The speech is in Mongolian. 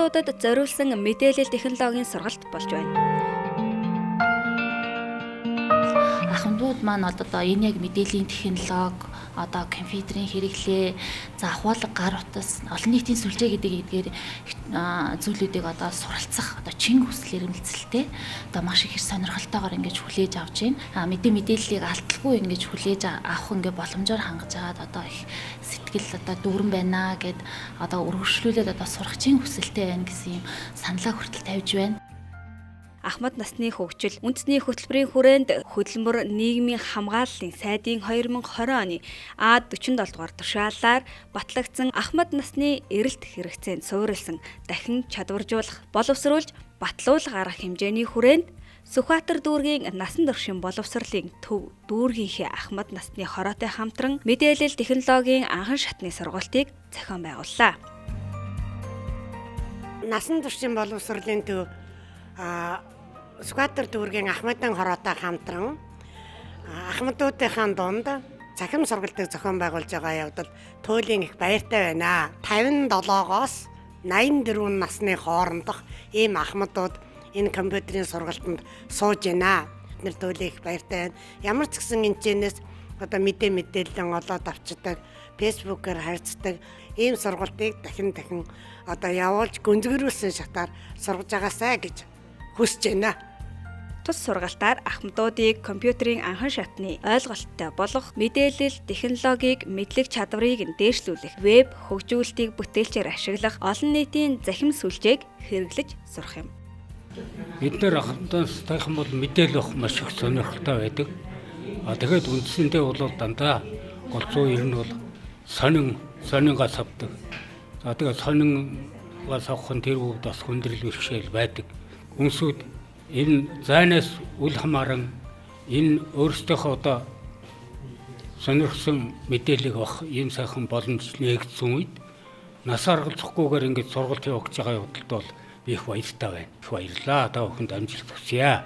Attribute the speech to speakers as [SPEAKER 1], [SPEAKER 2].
[SPEAKER 1] ахмадуудад зориулсан мэдээлэл технологийн сургалт болж байна.
[SPEAKER 2] Ахмадууд маань одоо энэ яг мэдээллийн технологи, одоо компьютерийн хэрэглээ, за ахуалга гар утас, олон нийтийн сүлжээ гэдэг зүйлүүдийг одоо суралцах одоо чин хүсэл эрмэлзэлтэй одоо маш их сонирхолтойгоор ингэж хүлээж авч байна. Мэдээллийг алдалгүй ингэж хүлээж авах ингээ боломжоор хангаж аваад одоо их сэтгэл одоо дүүрэн байна гэд одоо өргөжлүүлээд одоо сурах чин хүсэлтэй байна гэсэн юм саналаа хүртэл тавьж байна.
[SPEAKER 1] Ахмад насны хөгжил үндэсний хөтөлбөрийн хүрээнд хөдөлмөр нийгмийн хамгааллын сайдын 2020 оны А47 дугаар тушаалаар батлагдсан Ахмад насны эрэлт хэрэгцээнд суурилсан дахин чадваржуулах, боловсруулж, батлуулга арга хэмжээний хүрээнд Сүхбаатар дүүргийн насан туршийн боловсролын төв дүүргийнхээ Ахмад насны хороотой хамтран мэдээлэл технологийн анхан шатны сургалтыг зохион байгууллаа.
[SPEAKER 3] Насан туршийн боловсролын төв Сүхбаатар дүүргийн Ахмадын хороотой хамтран ахмадуудынхаа дунд цахим сургалтыг зохион байгуулж байгаа явдал туйлын их баяртай байна. 57-оос 84 насны хоорондох ийм ахмадууд энэ компьютерийн сургалтанд сууж байна. Бид туйлын их баяртай байна. Ямар ч гэсэн энэчнээс одоо мэдээлэл олоод авчдаг, фэйсбүүкээр харьцдаг ийм сургалтыг дахин одоо явуулж гүнзгийрүүлсэн шатаар сургаж байгаасай гэж хүсэж байна.
[SPEAKER 1] Тус сургалтаар ахмадуудыг компьютерийн анхан шатны ойлголттой болгох, мэдээлэл технологиг мэдлэг чадварыг дээшлүүлэх, веб хөгжүүлэлтийг бүтээлчээр ашиглах, олон нийтийн захим сүлжээг хэрэглэж сурах юм.
[SPEAKER 4] Бид нэр ахмадаас тайхан бол мэдээлэл авах маш их сонирхолтой байдаг. Тэгэхээр үндсэндээ бол дандаа голцоо ер нь бол сонингаас авдаг. Тэгээд сонингаас авах нь тэр үед бас хүндрэл бэрхшээл байдаг. Үнсүүд энэ зайнаас үл хамааран энэ өөрсдийнхөө одоо сонирхсан мэдээлэл авах ийм сайхан боломж нээгдсэн үед нас аргалзахгүйгээр ингэж сургалт явуулж байгаа явдалд бол би их баяртай байна. Их баярлалаа. Одоо бүхэнд амжилт хүсье.